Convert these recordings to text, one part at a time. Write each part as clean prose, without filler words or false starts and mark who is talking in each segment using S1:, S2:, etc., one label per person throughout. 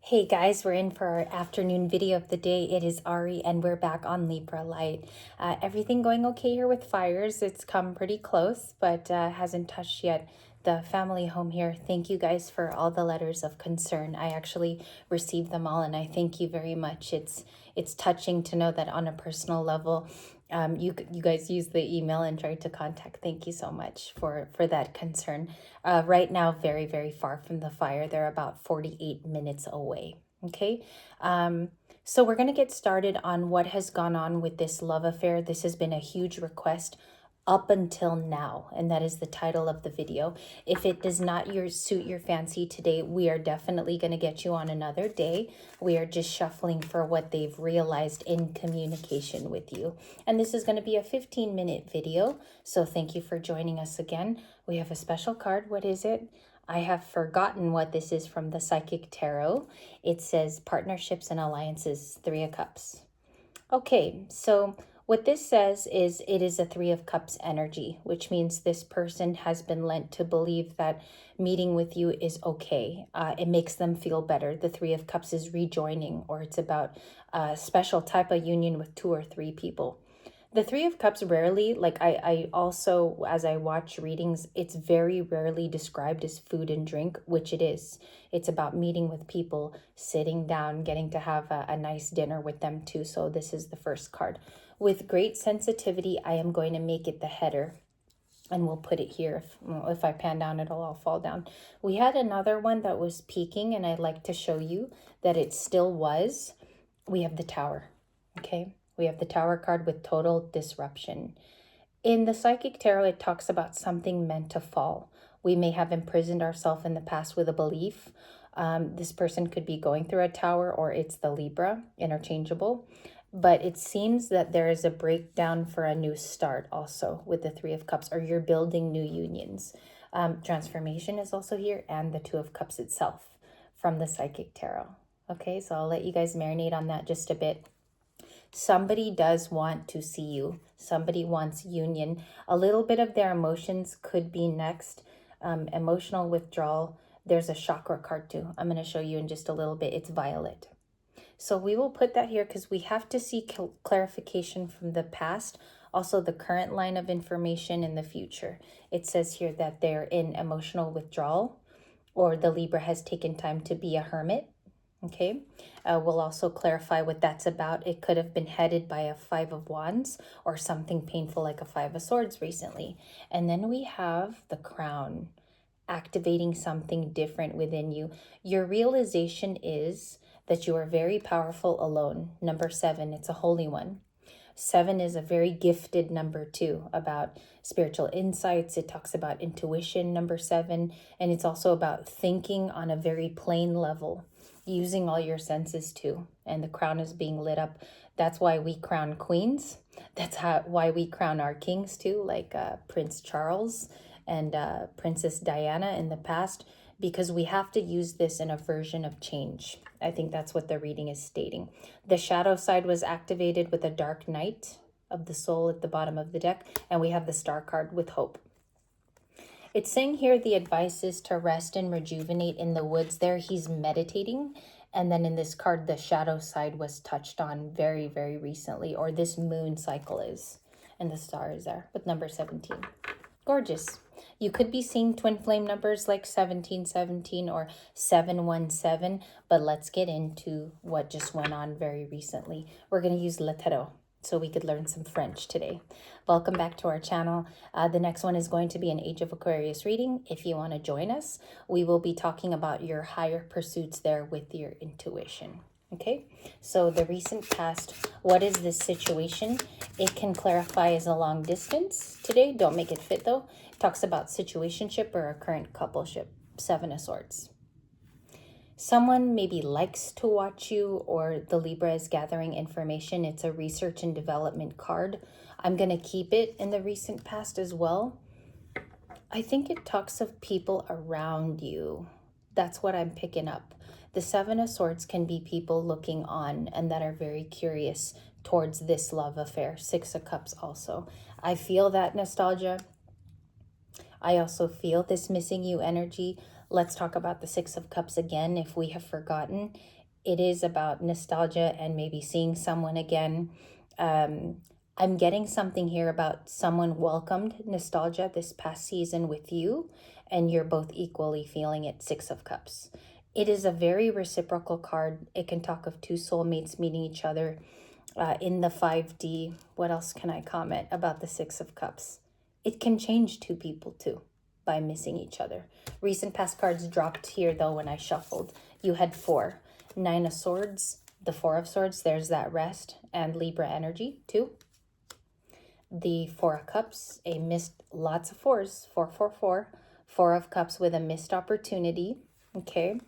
S1: Hey guys, we're in for our afternoon video of the day. It is Ari and we're back on Libra Light. Everything going okay here with fires. It's come pretty close, but hasn't touched yet the family home here. Thank you guys for all the letters of concern. I actually received them all and I thank you very much. It's touching to know that on a personal level, you guys used the email and tried to contact. Thank you so much for that concern. Right now, very, very far from the fire. They're about 48 minutes away. Okay. So we're going to get started on what has gone on with this love affair. This has been a huge request up until now, and that is the title of the video. If it does not suit your fancy today, we are definitely going to get you on another day. We are just shuffling for what they've realized in communication with you. And this is going to be a 15-minute video, so thank you for joining us again. We have a special card. What is it? I have forgotten what this is from the Psychic Tarot. It says Partnerships and Alliances, 3 of Cups. Okay, so what this says is it is a 3 of Cups energy, which means this person has been lent to believe that meeting with you is okay. It makes them feel better. The 3 of Cups is rejoining, or it's about a special type of union with 2 or 3 people. The 3 of Cups rarely, like I also, as I watch readings, it's very rarely described as food and drink, which it is. It's about meeting with people, sitting down, getting to have a nice dinner with them too. So this is the first card. With great sensitivity, I am going to make it the header. And we'll put it here. If I pan down, it'll all fall down. We had another one that was peaking, and I'd like to show you that it still was. We have the Tower, okay? We have the Tower card with total disruption. In the Psychic Tarot, it talks about something meant to fall. We may have imprisoned ourselves in the past with a belief. This person could be going through a tower, or it's the Libra, interchangeable. But it seems that there is a breakdown for a new start also with the 3 of Cups, or you're building new unions. Transformation is also here, and the 2 of Cups itself from the Psychic Tarot. Okay, so I'll let you guys marinate on that just a bit. Somebody does want to see you. Somebody wants union. A little bit of their emotions could be next. Emotional withdrawal. There's a chakra card too. I'm going to show you in just a little bit. It's violet. So we will put that here because we have to see clarification from the past, also the current line of information in the future. It says here that they're in emotional withdrawal, or the Libra has taken time to be a hermit. Okay, we'll also clarify what that's about. It could have been headed by a 5 of Wands or something painful like a 5 of Swords recently. And then we have the Crown, activating something different within you. Your realization is that you are very powerful alone. Number 7, it's a holy one. 7 is a very gifted number too, about spiritual insights. It talks about intuition, number 7, and it's also about thinking on a very plain level, using all your senses too. And the crown is being lit up. That's why we crown queens. That's why we crown our kings too, like Prince Charles and Princess Diana in the past, because we have to use this in a version of change. I think that's what the reading is stating. The shadow side was activated with a dark night of the soul at the bottom of the deck, and we have the star card with hope. It's saying here the advice is to rest and rejuvenate in the woods. There he's meditating. And then in this card, the shadow side was touched on very, very recently, or this moon cycle is. And the star is there with number 17. Gorgeous. You could be seeing twin flame numbers like 1717 or 717, but let's get into what just went on very recently. We're going to use Le Tarot, so we could learn some French today. Welcome back to our channel. The next one is going to be an Age of Aquarius reading. If you want to join us, we will be talking about your higher pursuits there with your intuition. Okay, so the recent past, what is this situation? It can clarify as a long distance today. Don't make it fit though. It talks about situationship or a current coupleship. 7 of Swords. Someone maybe likes to watch you, or the Libra is gathering information. It's a research and development card. I'm going to keep it in the recent past as well. I think it talks of people around you. That's what I'm picking up. The 7 of Swords can be people looking on and that are very curious towards this love affair. 6 of Cups also. I feel that nostalgia. I also feel this missing you energy. Let's talk about the 6 of Cups again if we have forgotten. it is about nostalgia and maybe seeing someone again. Um, I'm getting something here about someone welcomed nostalgia this past season with you, and you're both equally feeling it. Six of Cups. It is a very reciprocal card. It can talk of two soulmates meeting each other in the 5D. What else can I comment about the Six of Cups? It can change two people too by missing each other. Recent past cards dropped here though when I shuffled. You had four. Nine of Swords, the Four of Swords, there's that rest and Libra energy too. The Four of Cups, a missed, lots of fours, 444. Four of Cups with a missed opportunity, okay?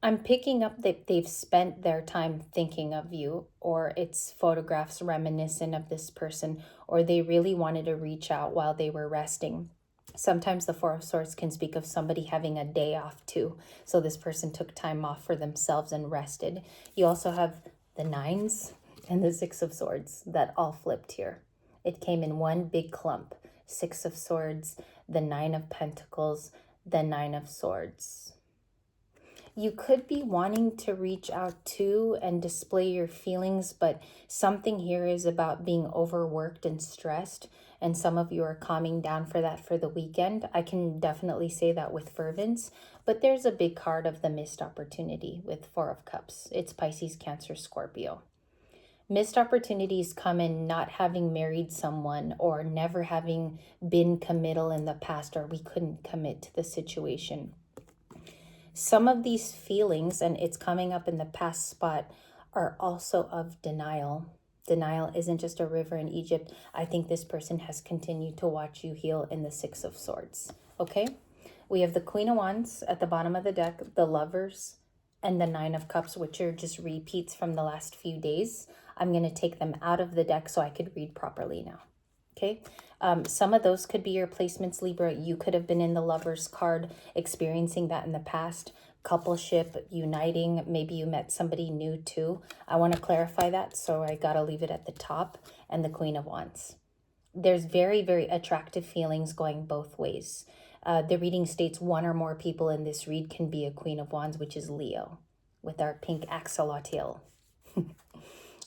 S1: I'm picking up that they've spent their time thinking of you, or it's photographs reminiscent of this person, or they really wanted to reach out while they were resting. Sometimes the Four of Swords can speak of somebody having a day off too. So this person took time off for themselves and rested. You also have the Nines and the Six of Swords that all flipped here. It came in one big clump. Six of Swords, the Nine of Pentacles, the Nine of Swords. You could be wanting to reach out to and display your feelings, but something here is about being overworked and stressed, and some of you are calming down for that for the weekend. I can definitely say that with fervence, but there's a big card of the missed opportunity with Four of Cups. It's Pisces, Cancer, Scorpio. Missed opportunities come in not having married someone or never having been committal in the past, or we couldn't commit to the situation. Some of these feelings, and it's coming up in the past spot, are also of denial. Denial isn't just a river in Egypt. I think this person has continued to watch you heal in the Six of Swords. Okay? We have the Queen of Wands at the bottom of the deck, the Lovers, and the Nine of Cups, which are just repeats from the last few days. I'm going to take them out of the deck so I could read properly now. Okay, some of those could be your placements, Libra. You could have been in the Lovers card, experiencing that in the past. Coupleship, uniting, maybe you met somebody new too. I want to clarify that, so I got to leave it at the top. And the Queen of Wands. There's very, very attractive feelings going both ways. The reading states one or more people in this read can be a Queen of Wands, which is Leo, with our pink axolotl.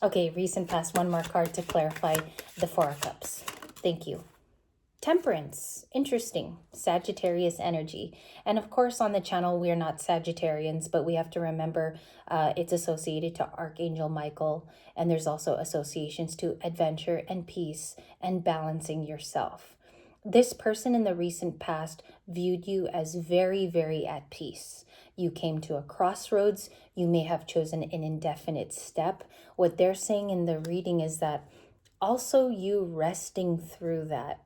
S1: Okay, recent past, one more card to clarify the Four of Cups. Thank you. Temperance, interesting, Sagittarius energy. And of course on the channel we're not Sagittarians, but we have to remember it's associated to Archangel Michael, and there's also associations to adventure and peace and balancing yourself. This person in the recent past viewed you as very, very at peace. You came to a crossroads. You may have chosen an indefinite step. What they're saying in the reading is that also you resting through that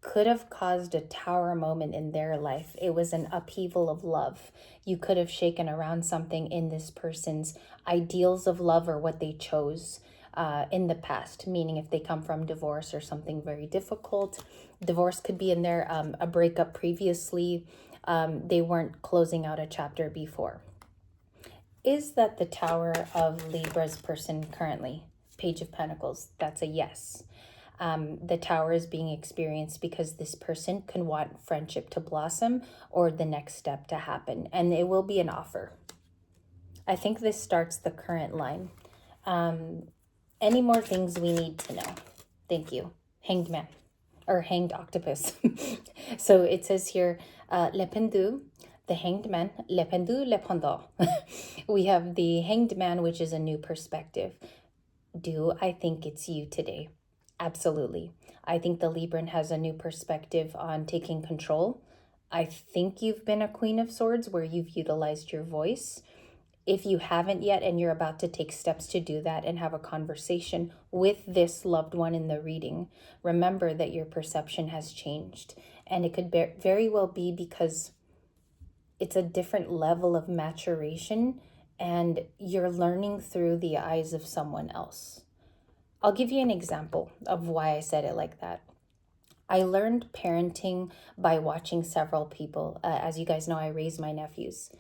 S1: could have caused a tower moment in their life. It was an upheaval of love. You could have shaken around something in this person's ideals of love or what they chose in the past, meaning if they come from divorce or something very difficult. Divorce could be in there, a breakup previously. They weren't closing out a chapter before. Is that the Tower of Libra's person currently? Page of Pentacles, that's a yes. The Tower is being experienced because this person can want friendship to blossom or the next step to happen, and it will be an offer. I think this starts the current line. Any more things we need to know? Thank you. Hanged Man, or Hanged Octopus. So it says here, Le Pendu, the Hanged Man, Le Pendu, Le Pendant. We have the Hanged Man, which is a new perspective. Do I think it's you today? Absolutely. I think the Libran has a new perspective on taking control. I think you've been a Queen of Swords where you've utilized your voice. If you haven't yet and you're about to take steps to do that and have a conversation with this loved one in the reading, remember that your perception has changed. And it could very well be because it's a different level of maturation and you're learning through the eyes of someone else. I'll give you an example of why I said it like that. I learned parenting by watching several people. As you guys know, I raised my nephews.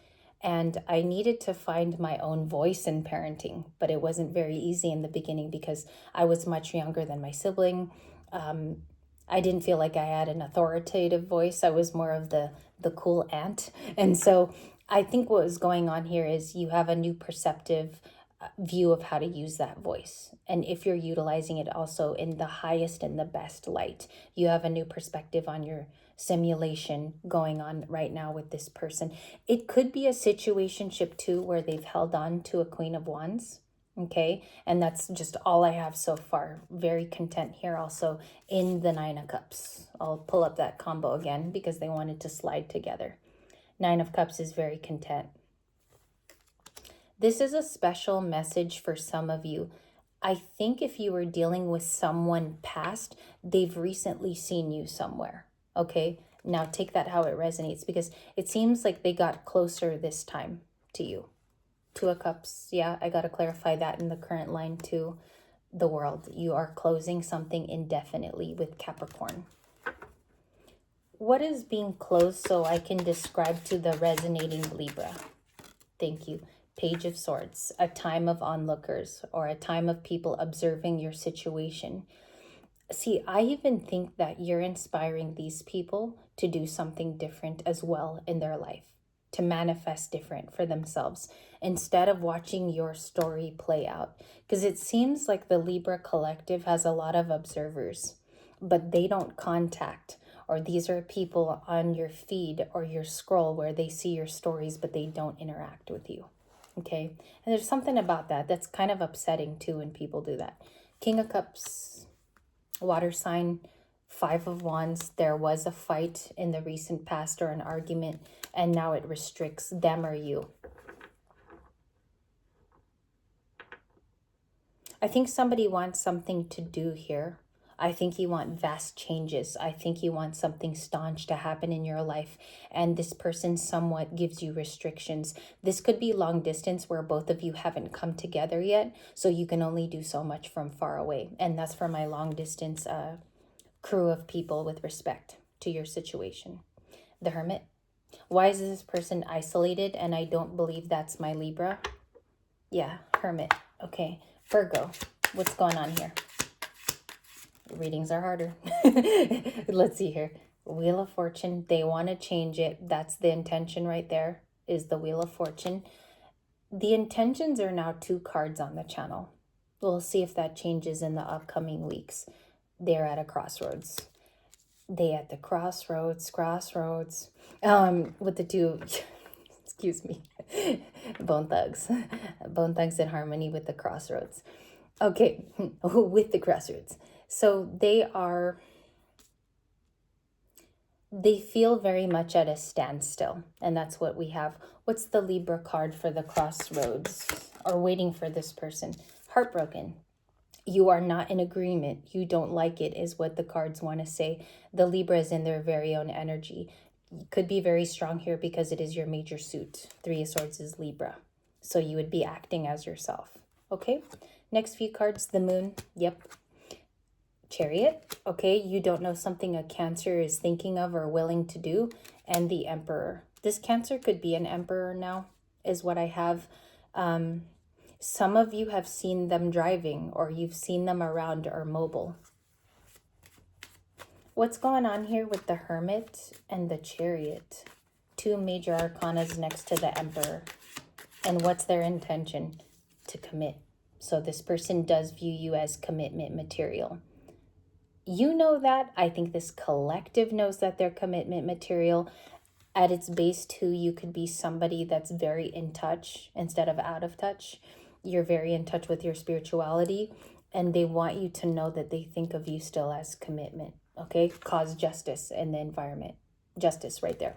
S1: And I needed to find my own voice in parenting, but it wasn't very easy in the beginning because I was much younger than my sibling. I didn't feel like I had an authoritative voice. I was more of the cool aunt. And so I think what is going on here is you have a new perceptive view of how to use that voice. And if you're utilizing it also in the highest and the best light, you have a new perspective on your simulation going on right now with this person. It could be a situationship too, where they've held on to a Queen of Wands. Okay, and that's just all I have so far. Very content here also in the Nine of Cups. I'll pull up that combo again because they wanted to slide together. Nine of Cups is very content. This is a special message for some of you. I think if you were dealing with someone past, they've recently seen you somewhere. Okay, now take that how it resonates, because it seems like they got closer this time to you. Two of Cups, yeah, I got to clarify that in the current line to the world. You are closing something indefinitely with Capricorn. What is being closed so I can describe to the resonating Libra? Thank you. Page of Swords, a time of onlookers or a time of people observing your situation. See, I even think that you're inspiring these people to do something different as well in their life, to manifest different for themselves instead of watching your story play out. Because it seems like the Libra collective has a lot of observers, but they don't contact. Or these are people on your feed or your scroll where they see your stories, but they don't interact with you. Okay, and there's something about that that's kind of upsetting too when people do that. King of Cups, water sign, Five of Wands. There was a fight in the recent past or an argument, and now it restricts them or you. I think somebody wants something to do here. I think you want vast changes. I think you want something staunch to happen in your life. And this person somewhat gives you restrictions. This could be long distance where both of you haven't come together yet. So you can only do so much from far away. And that's for my long distance crew of people with respect to your situation. The Hermit. Why is this person isolated? And I don't believe that's my Libra. Yeah, Hermit. Okay. Virgo. What's going on here? Readings are harder. Let's see here. Wheel of Fortune. They want to change it. That's the intention right there, is the Wheel of Fortune. The intentions are now 2 cards on the channel. We'll see if that changes in the upcoming weeks. They're at a crossroads. They at the crossroads. With the 2, excuse me, Bone Thugs. Bone Thugs in harmony with the crossroads. Okay, with the crossroads. So they feel very much at a standstill, and that's what we have. What's the Libra card for the crossroads or waiting for this person? Heartbroken. You are not in agreement. You don't like it is what the cards want to say. The Libra is in their very own energy. Could be very strong here because it is your major suit. 3 of Swords is Libra. So you would be acting as yourself. Okay, next few cards, the Moon. Yep. Chariot. Okay, you don't know something a Cancer is thinking of or willing to do. And the Emperor. This Cancer could be an Emperor now, is what I have. Some of you have seen them driving, or you've seen them around or mobile. What's going on here with the Hermit and the Chariot? 2 major arcanas next to the Emperor. And what's their intention? To commit. So this person does view you as commitment material. You know that. I think this collective knows that they're commitment material. At its base too, you could be somebody that's very in touch instead of out of touch. You're very in touch with your spirituality, and they want you to know that they think of you still as commitment. Okay, cause justice in the environment. Justice right there.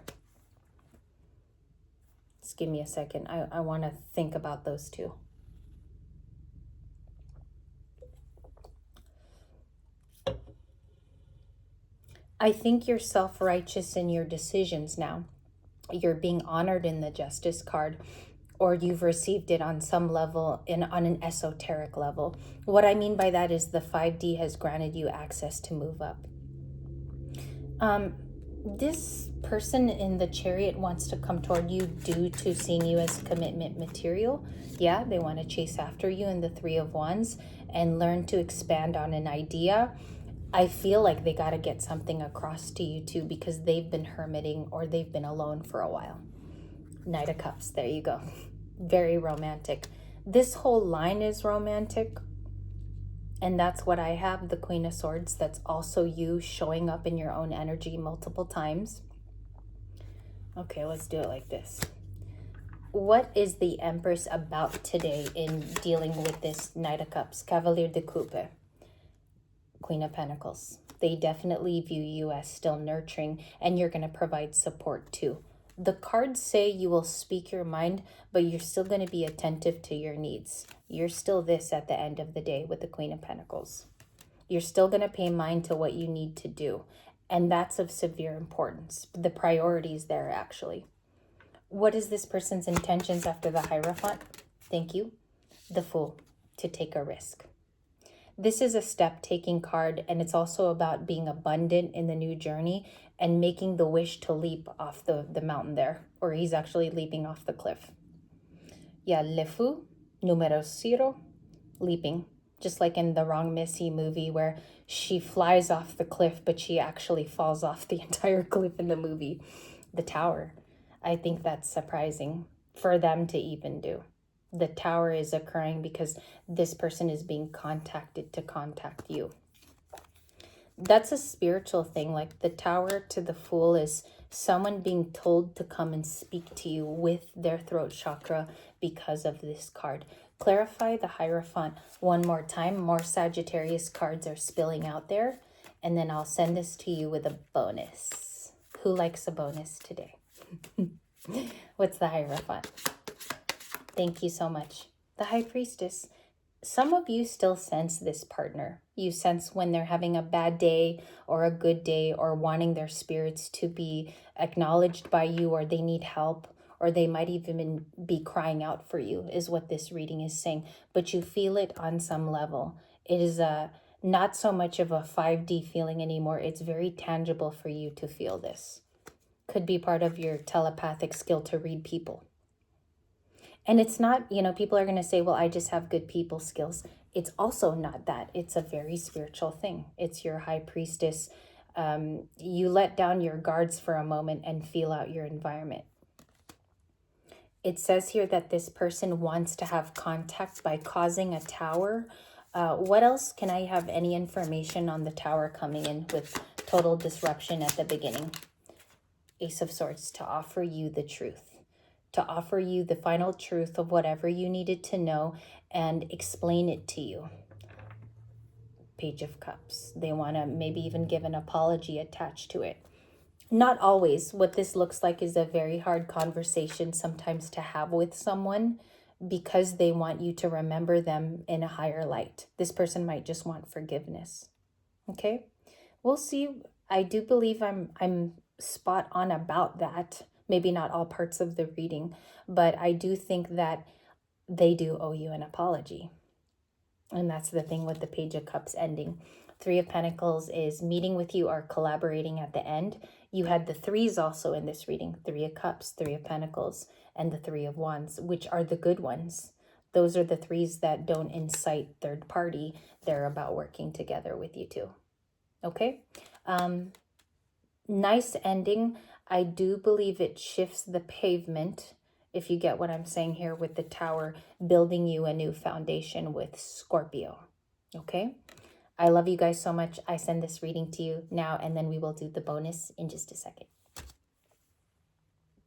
S1: Just give me a second. I want to think about those two. I think you're self-righteous in your decisions now. You're being honored in the Justice card, or you've received it on some level, on an esoteric level. What I mean by that is the 5D has granted you access to move up. This person in the Chariot wants to come toward you due to seeing you as commitment material. Yeah, they want to chase after you in the 3 of Wands and learn to expand on an idea. I feel like they got to get something across to you too, because they've been hermiting or they've been alone for a while. Knight of Cups. There you go. Very romantic. This whole line is romantic. And that's what I have, the Queen of Swords. That's also you showing up in your own energy multiple times. Okay, let's do it like this. What is the Empress about today in dealing with this Knight of Cups? Cavalier de Coupe, Queen of Pentacles. They definitely view you as still nurturing, and you're going to provide support too. The cards say you will speak your mind, but you're still going to be attentive to your needs. You're still this at the end of the day with the Queen of Pentacles. You're still going to pay mind to what you need to do. And that's of severe importance. The priorities there, actually. What is this person's intentions after the Hierophant? Thank you. The Fool, to take a risk. This is a step-taking card, and it's also about being abundant in the new journey and making the wish to leap off the mountain there, or he's actually leaping off the cliff. Yeah, le fou, numero cero, leaping. Just like in the Wrong Missy movie where she flies off the cliff, but she actually falls off the entire cliff in the movie, the tower. I think that's surprising for them to even do. The tower is occurring because this person is being contacted to contact you. That's a spiritual thing. Like the tower to the Fool is someone being told to come and speak to you with their throat chakra because of this card. Clarify the Hierophant one more time. More Sagittarius cards are spilling out there. And then I'll send this to you with a bonus. Who likes a bonus today? What's the Hierophant? Thank you so much. The High Priestess. Some of you still sense this partner. You sense when they're having a bad day or a good day or wanting their spirits to be acknowledged by you, or they need help, or they might even be crying out for you, is what this reading is saying. But you feel it on some level. It is not so much of a 5D feeling anymore. It's very tangible for you to feel this. Could be part of your telepathic skill to read people. And it's not, people are going to say, well, I just have good people skills. It's also not that. It's a very spiritual thing. It's your High Priestess. You let down your guards for a moment and feel out your environment. It says here that this person wants to have contact by causing a tower. What else? Can I have any information on the tower coming in with total disruption at the beginning? Ace of Swords, to offer you the truth. To offer you the final truth of whatever you needed to know and explain it to you. Page of Cups. They want to maybe even give an apology attached to it. Not always. What this looks like is a very hard conversation sometimes to have with someone because they want you to remember them in a higher light. This person might just want forgiveness. Okay? We'll see. I do believe I'm spot on about that. Maybe not all parts of the reading, but I do think that they do owe you an apology. And that's the thing with the Page of Cups ending. Three of Pentacles is meeting with you or collaborating at the end. You had the threes also in this reading. Three of Cups, Three of Pentacles, and the Three of Wands, which are the good ones. Those are the threes that don't incite third party. They're about working together with you too. Okay? Nice ending. I do believe it shifts the pavement, if you get what I'm saying here with the tower, building you a new foundation with Scorpio. Okay? I love you guys so much. I send this reading to you now, and then we will do the bonus in just a second.